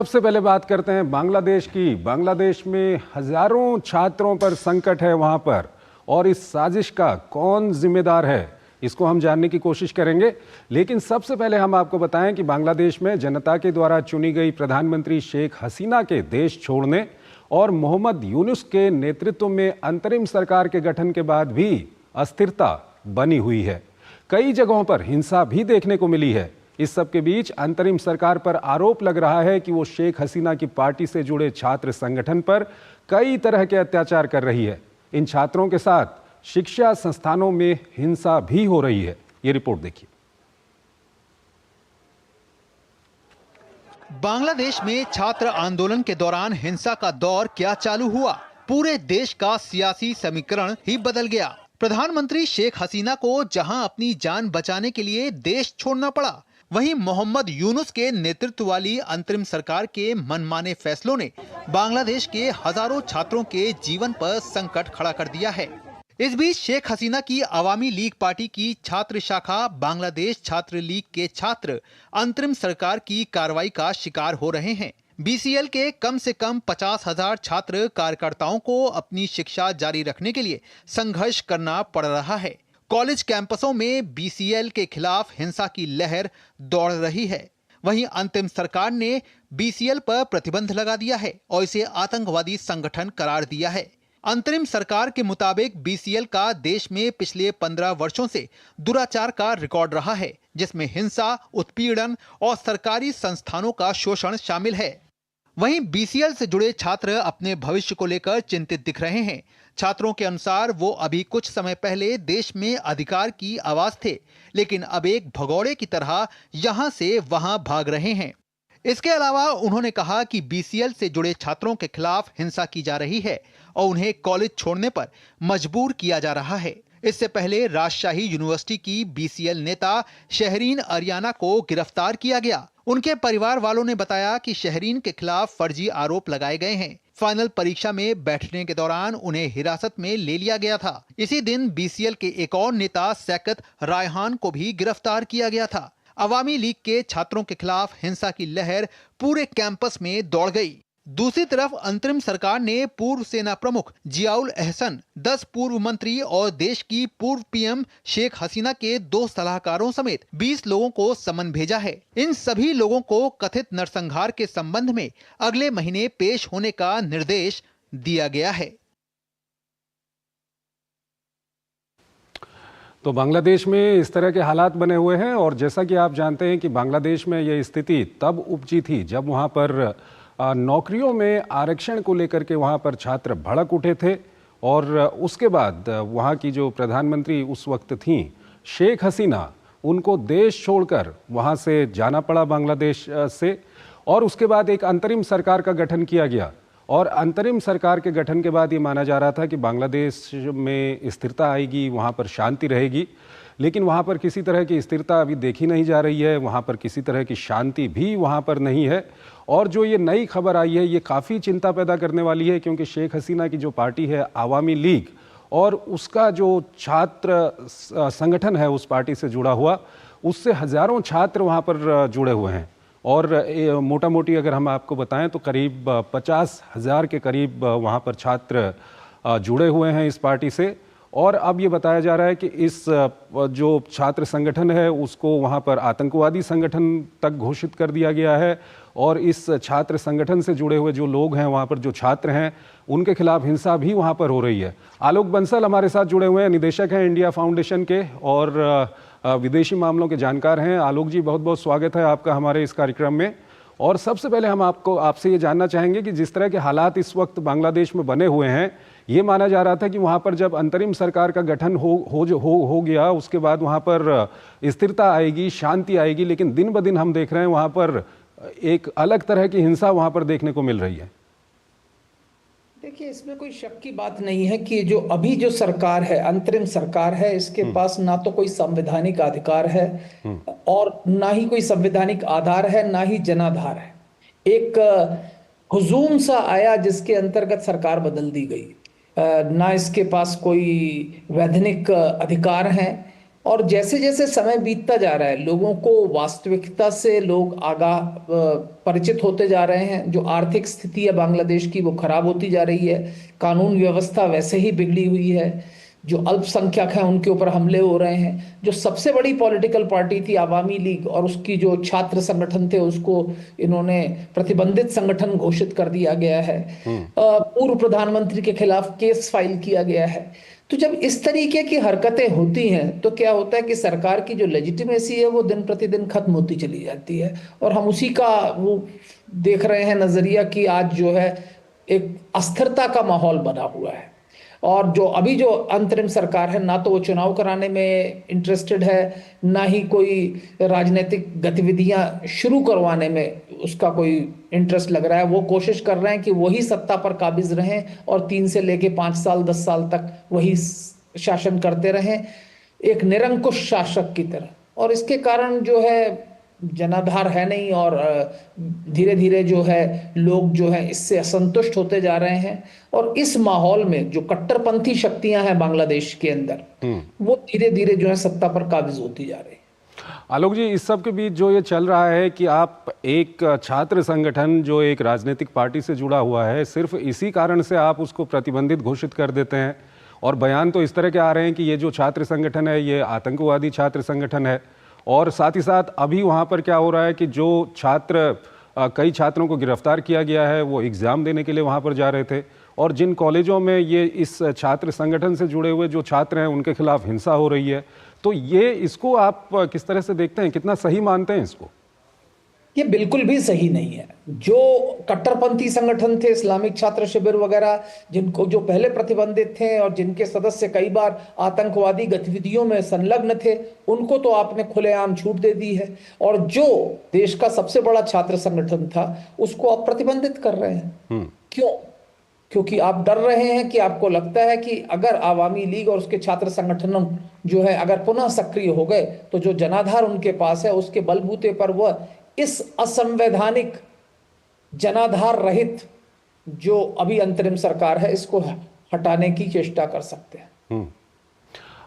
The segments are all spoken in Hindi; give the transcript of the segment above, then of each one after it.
सबसे पहले बात करते हैं बांग्लादेश की। बांग्लादेश में हजारों छात्रों पर संकट है वहां पर, और इस साजिश का कौन जिम्मेदार है इसको हम जानने की कोशिश करेंगे। लेकिन सबसे पहले हम आपको बताएं कि बांग्लादेश में जनता के द्वारा चुनी गई प्रधानमंत्री शेख हसीना के देश छोड़ने और मोहम्मद यूनुस के नेतृत्व में अंतरिम सरकार के गठन के बाद भी अस्थिरता बनी हुई है। कई जगहों पर हिंसा भी देखने को मिली है। इस सब के बीच अंतरिम सरकार पर आरोप लग रहा है कि वो शेख हसीना की पार्टी से जुड़े छात्र संगठन पर कई तरह के अत्याचार कर रही है। इन छात्रों के साथ शिक्षा संस्थानों में हिंसा भी हो रही है। ये रिपोर्ट देखिए। बांग्लादेश में छात्र आंदोलन के दौरान हिंसा का दौर क्या चालू हुआ? पूरे देश का सियासी समीकरण ही बदल गया। प्रधानमंत्री शेख हसीना को जहां अपनी जान बचाने के लिए देश छोड़ना पड़ा, वहीं मोहम्मद यूनुस के नेतृत्व वाली अंतरिम सरकार के मनमाने फैसलों ने बांग्लादेश के हजारों छात्रों के जीवन पर संकट खड़ा कर दिया है। इस बीच शेख हसीना की अवामी लीग पार्टी की छात्र शाखा बांग्लादेश छात्र लीग के छात्र अंतरिम सरकार की कार्रवाई का शिकार हो रहे हैं। बीसीएल के कम से कम 50,000 छात्र कार्यकर्ताओं को अपनी शिक्षा जारी रखने के लिए संघर्ष करना पड़ रहा है। कॉलेज कैंपसों में बीसीएल के खिलाफ हिंसा की लहर दौड़ रही है। वहीं अंतिम सरकार ने बीसीएल पर प्रतिबंध लगा दिया है और इसे आतंकवादी संगठन करार दिया है। अंतरिम सरकार के मुताबिक बीसीएल का देश में पिछले 15 वर्षों से दुराचार का रिकॉर्ड रहा है, जिसमें हिंसा, उत्पीड़न और सरकारी संस्थानों का शोषण शामिल है। वहीं बीसीएल से जुड़े छात्र अपने भविष्य को लेकर चिंतित दिख रहे हैं। छात्रों के अनुसार वो अभी कुछ समय पहले देश में अधिकार की आवाज थे, लेकिन अब एक भगौड़े की तरह यहां से वहां भाग रहे हैं। इसके अलावा उन्होंने कहा कि बीसीएल से जुड़े छात्रों के खिलाफ हिंसा की जा रही है और उन्हें कॉलेज छोड़ने पर मजबूर किया जा रहा है। इससे पहले राजशाही यूनिवर्सिटी की बीसीएल नेता शहरीन अरियाना को गिरफ्तार किया गया। उनके परिवार वालों ने बताया कि शहरीन के खिलाफ फर्जी आरोप लगाए गए हैं। फाइनल परीक्षा में बैठने के दौरान उन्हें हिरासत में ले लिया गया था। इसी दिन बीसीएल के एक और नेता सैकत रायहान को भी गिरफ्तार किया गया था। अवामी लीग के छात्रों के खिलाफ हिंसा की लहर पूरे कैंपस में दौड़ गई। दूसरी तरफ अंतरिम सरकार ने पूर्व सेना प्रमुख जियाउल अहसन, 10 पूर्व मंत्री और देश की पूर्व पीएम शेख हसीना के 2 सलाहकारों समेत 20 लोगों को समन भेजा है। इन सभी लोगों को कथित नरसंहार के संबंध में अगले महीने पेश होने का निर्देश दिया गया है। तो बांग्लादेश में इस तरह के हालात बने हुए हैं, और जैसा कि आप जानते हैं कि बांग्लादेश में यह स्थिति तब उपजी थी जब वहां पर नौकरियों में आरक्षण को लेकर के वहां पर छात्र भड़क उठे थे। और उसके बाद वहां की जो प्रधानमंत्री उस वक्त थी शेख हसीना, उनको देश छोड़कर वहां से जाना पड़ा बांग्लादेश से, और उसके बाद एक अंतरिम सरकार का गठन किया गया। और अंतरिम सरकार के गठन के बाद ये माना जा रहा था कि बांग्लादेश में स्थिरता आएगी, वहाँ पर शांति रहेगी। लेकिन वहाँ पर किसी तरह की स्थिरता अभी देखी नहीं जा रही है, वहाँ पर किसी तरह की शांति भी वहाँ पर नहीं है। और जो ये नई खबर आई है ये काफ़ी चिंता पैदा करने वाली है, क्योंकि शेख हसीना की जो पार्टी है अवामी लीग, और उसका जो छात्र संगठन है उस पार्टी से जुड़ा हुआ, उससे हज़ारों छात्र वहाँ पर जुड़े हुए हैं। और मोटा मोटी अगर हम आपको बताएं तो करीब 50,000 के करीब वहाँ पर छात्र जुड़े हुए हैं इस पार्टी से। और अब ये बताया जा रहा है कि इस जो छात्र संगठन है उसको वहाँ पर आतंकवादी संगठन तक घोषित कर दिया गया है। और इस छात्र संगठन से जुड़े हुए जो लोग हैं वहाँ पर, जो छात्र हैं, उनके खिलाफ हिंसा भी वहाँ पर हो रही है। आलोक बंसल हमारे साथ जुड़े हुए हैं, निदेशक हैं इंडिया फाउंडेशन के और विदेशी मामलों के जानकार हैं। आलोक जी, बहुत बहुत स्वागत है आपका हमारे इस कार्यक्रम में। और सबसे पहले हम आपसे ये जानना चाहेंगे कि जिस तरह के हालात इस वक्त बांग्लादेश में बने हुए हैं, ये माना जा रहा था कि वहाँ पर जब अंतरिम सरकार का गठन हो गया उसके बाद वहाँ पर स्थिरता आएगी, शांति आएगी, लेकिन दिन ब दिन हम देख रहे हैं वहाँ पर एक अलग तरह की हिंसा वहाँ पर देखने को मिल रही है। देखिए, इसमें कोई शक की बात नहीं है कि जो अभी जो सरकार है, अंतरिम सरकार है, इसके पास ना तो कोई संवैधानिक अधिकार है और ना ही कोई संवैधानिक आधार है, ना ही जनाधार है। एक हुजूम सा आया जिसके अंतर्गत सरकार बदल दी गई। ना इसके पास कोई वैधानिक अधिकार है, और जैसे जैसे समय बीतता जा रहा है, लोगों को वास्तविकता से लोग परिचित होते जा रहे हैं। जो आर्थिक स्थिति है बांग्लादेश की, वो खराब होती जा रही है। कानून व्यवस्था वैसे ही बिगड़ी हुई है। जो अल्पसंख्यक हैं उनके ऊपर हमले हो रहे हैं। जो सबसे बड़ी पॉलिटिकल पार्टी थी आवामी लीग, और उसकी जो छात्र संगठन थे, उसको इन्होंने प्रतिबंधित संगठन घोषित कर दिया गया है। पूर्व प्रधानमंत्री के खिलाफ केस फाइल किया गया है। तो जब इस तरीके की हरकतें होती हैं तो क्या होता है कि सरकार की जो लेजिटिमेसी है वो दिन प्रतिदिन खत्म होती चली जाती है। और हम उसी का वो देख रहे हैं नजरिया कि आज जो है एक अस्थिरता का माहौल बना हुआ है। और जो अभी जो अंतरिम सरकार है, ना तो वो चुनाव कराने में इंटरेस्टेड है, ना ही कोई राजनीतिक गतिविधियां शुरू करवाने में उसका कोई इंटरेस्ट लग रहा है। वो कोशिश कर रहे हैं कि वही सत्ता पर काबिज रहें और 3 से लेके 5 साल 10 साल तक वही शासन करते रहें, एक निरंकुश शासक की तरह। और इसके कारण जो है जनाधार है नहीं, और धीरे धीरे जो है लोग जो है इससे असंतुष्ट होते जा रहे हैं। और इस माहौल में जो कट्टरपंथी शक्तियां हैं बांग्लादेश के अंदर, वो धीरे धीरे जो है सत्ता पर काबिज होती जा रही है। आलोक जी, इस सब के बीच जो ये चल रहा है कि आप एक छात्र संगठन जो एक राजनीतिक पार्टी से जुड़ा हुआ है, सिर्फ इसी कारण से आप उसको प्रतिबंधित घोषित कर देते हैं, और बयान तो इस तरह के आ रहे हैं कि ये जो छात्र संगठन है ये आतंकवादी छात्र संगठन है। और साथ ही साथ अभी वहाँ पर क्या हो रहा है कि जो छात्र कई छात्रों को गिरफ्तार किया गया है, वो एग्ज़ाम देने के लिए वहाँ पर जा रहे थे, और जिन कॉलेजों में ये इस छात्र संगठन से जुड़े हुए जो छात्र हैं उनके खिलाफ हिंसा हो रही है। तो ये इसको आप किस तरह से देखते हैं, कितना सही मानते हैं इसको? ये बिल्कुल भी सही नहीं है। जो कट्टरपंथी संगठन थे, इस्लामिक छात्र शिविर वगैरह, जिनको जो पहले प्रतिबंधित थे और जिनके सदस्य कई बार आतंकवादी गतिविधियों में संलग्न थे, उनको तो आपने खुलेआम छूट दे दी है। और जो देश का सबसे बड़ा छात्र संगठन था, उसको आप प्रतिबंधित कर रहे हैं। क्यों? क्योंकि आप डर रहे हैं कि आपको लगता है कि अगर आवामी लीग और उसके छात्र संगठनों जो है अगर पुनः सक्रिय हो गए, तो जो जनाधार उनके पास है उसके बलबूते पर वह इस असंवैधानिक जनाधार रहित जो अभी अंतरिम सरकार है, इसको हटाने की चेष्टा कर सकते हैं।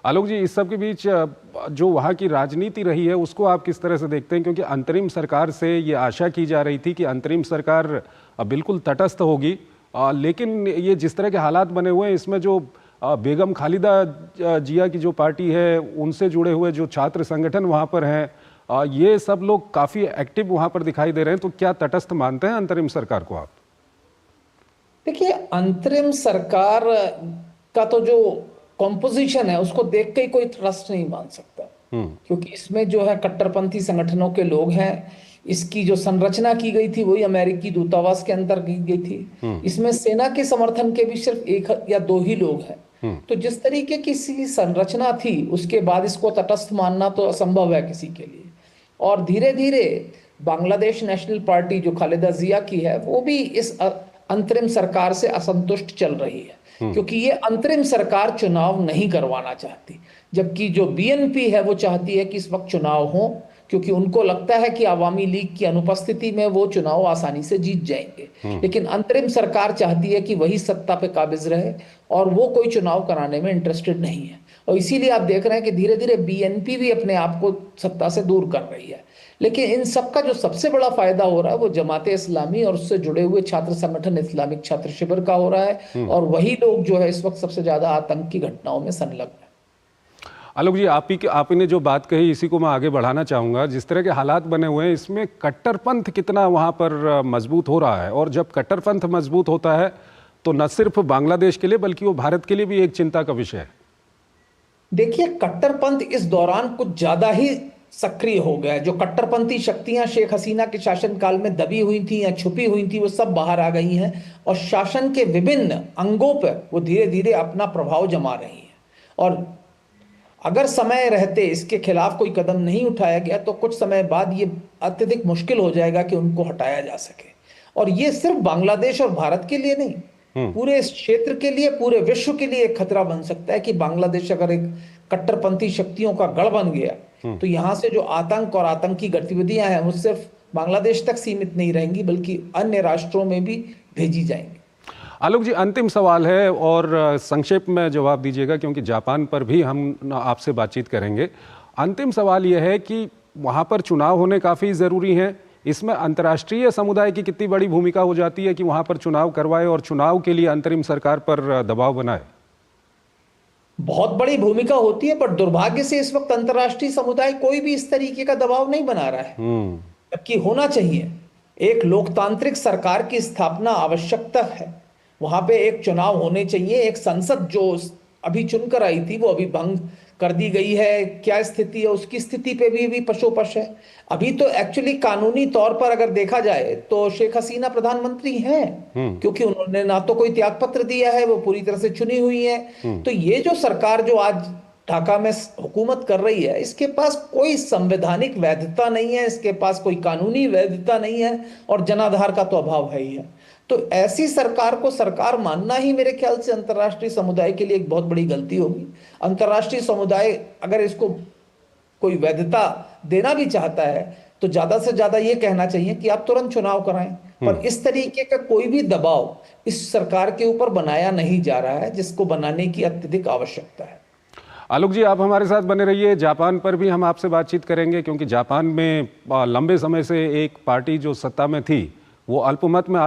आलोक जी, इस सब के बीच जो वहाँ की राजनीति रही है उसको आप किस तरह से देखते हैं? क्योंकि अंतरिम सरकार से ये आशा की जा रही थी कि अंतरिम सरकार बिल्कुल तटस्थ होगी, लेकिन ये जिस तरह के हालात बने हुए हैं, इसमें जो बेगम खालिदा जिया की जो पार्टी है, उनसे जुड़े हुए जो छात्र संगठन वहाँ पर हैं, ये सब लोग काफ़ी एक्टिव वहाँ पर दिखाई दे रहे हैं। तो क्या तटस्थ मानते हैं अंतरिम सरकार को आप? देखिए, अंतरिम सरकार का तो जो कॉम्पोजिशन है उसको देख के ही कोई ट्रस्ट नहीं मान सकता, क्योंकि इसमें जो है कट्टरपंथी संगठनों के लोग हैं। इसकी जो संरचना की गई थी वही अमेरिकी दूतावास के अंदर की गई थी। इसमें सेना के समर्थन के भी सिर्फ 1 या 2 ही लोग हैं। तो जिस तरीके की संरचना थी, उसके बाद इसको तटस्थ मानना तो असंभव है किसी के लिए। और धीरे धीरे बांग्लादेश नेशनल पार्टी जो खालिदा जिया की है, वो भी इस अंतरिम सरकार से असंतुष्ट चल रही है, क्योंकि ये अंतरिम सरकार चुनाव नहीं करवाना चाहती, जबकि जो बीएनपी है वो चाहती है कि इस वक्त चुनाव हो, क्योंकि उनको लगता है कि आवामी लीग की अनुपस्थिति में वो चुनाव आसानी से जीत जाएंगे। लेकिन अंतरिम सरकार चाहती है कि वही सत्ता पे काबिज रहे, और वो कोई चुनाव कराने में इंटरेस्टेड नहीं है। और इसीलिए आप देख रहे हैं कि धीरे धीरे बीएनपी भी अपने आप को सत्ता से दूर कर रही है। लेकिन इन सब का जो सबसे बड़ा फायदा हो रहा है वो जमाते इस्लामी और उससे जुड़े हुए छात्र संगठन इस्लामिक छात्र शिविर का हो रहा है, और वही लोग जो है इस वक्त सबसे ज्यादा आतंक की घटनाओं में संलग्न है। आलोक जी, आपने जो बात कही, इसी को मैं आगे बढ़ाना चाहूँगा। जिस तरह के हालात बने हुए हैं, इसमें कट्टरपंथ कितना वहाँ पर मजबूत हो रहा है, और जब कट्टरपंथ मजबूत होता है तो न सिर्फ बांग्लादेश के लिए बल्कि वो भारत के लिए भी एक चिंता का विषय है। देखिए, कट्टरपंथ इस दौरान कुछ ज्यादा ही सक्रिय हो गया है। जो कट्टरपंथी शक्तियां शेख हसीना के शासनकाल में दबी हुई थी या छुपी हुई थी, वो सब बाहर आ गई हैं, और शासन के विभिन्न अंगों पर वो धीरे धीरे अपना प्रभाव जमा रही हैं। और अगर समय रहते इसके खिलाफ कोई कदम नहीं उठाया गया तो कुछ समय बाद ये अत्यधिक मुश्किल हो जाएगा कि उनको हटाया जा सके। और ये सिर्फ बांग्लादेश और भारत के लिए नहीं, पूरे इस क्षेत्र के लिए, पूरे विश्व के लिए एक खतरा बन सकता है कि बांग्लादेश अगर एक कट्टरपंथी शक्तियों का गढ़ बन गया, तो यहाँ से जो आतंक और आतंकी गतिविधियां हैं वो सिर्फ बांग्लादेश तक सीमित नहीं रहेंगी, बल्कि अन्य राष्ट्रों में भी भेजी जाएंगी। आलोक जी, अंतिम सवाल है और संक्षेप में जवाब दीजिएगा क्योंकि जापान पर भी हम आपसे बातचीत करेंगे। अंतिम सवाल यह है कि वहाँ पर चुनाव होने काफ़ी ज़रूरी हैं। इसमें अंतर्राष्ट्रीय समुदाय की कितनी बड़ी भूमिका हो जाती है कि वहाँ पर चुनाव करवाए और चुनाव के लिए अंतरिम सरकार पर दबाव बनाए? बहुत बड़ी भूमिका होती है, पर दुर्भाग्य से इस वक्त अंतर्राष्ट्रीय समुदाय कोई भी इस तरीके का दबाव नहीं बना रहा है, जबकि होना चाहिए। एक लोकतांत्रिक सरकार की स्थापना आवश्यकता है, वहां पे एक चुनाव होने चाहिए। एक संसद जो अभी चुनकर आई थी वो अभी भंग कर दी गई है। क्या स्थिति है, उसकी स्थिति पे भी पशोपश है। अभी तो एक्चुअली कानूनी तौर पर अगर देखा जाए तो शेख हसीना प्रधानमंत्री हैं, क्योंकि उन्होंने ना तो कोई त्यागपत्र दिया है, वो पूरी तरह से चुनी हुई है। तो ये जो सरकार जो आज ढाका में हुकूमत कर रही है, इसके पास कोई संवैधानिक वैधता नहीं है, इसके पास कोई कानूनी वैधता नहीं है, और जनाधार का तो अभाव है ही है। तो ऐसी सरकार को सरकार मानना ही मेरे ख्याल से अंतर्राष्ट्रीय समुदाय के लिए एक बहुत बड़ी गलती होगी। अंतर्राष्ट्रीय समुदाय अगर इसको कोई वैधता देना भी चाहता है तो ज्यादा से ज्यादा ये कहना चाहिए कि आप तुरंत चुनाव कराएं, पर इस तरीके का कोई भी दबाव इस सरकार के ऊपर बनाया नहीं जा रहा है, जिसको बनाने की अत्यधिक आवश्यकता है। आलोक जी, आप हमारे साथ बने रहिए। जापान पर भी हम आपसे बातचीत करेंगे क्योंकि जापान में लंबे समय से एक पार्टी जो सत्ता में थी वो अल्पमत में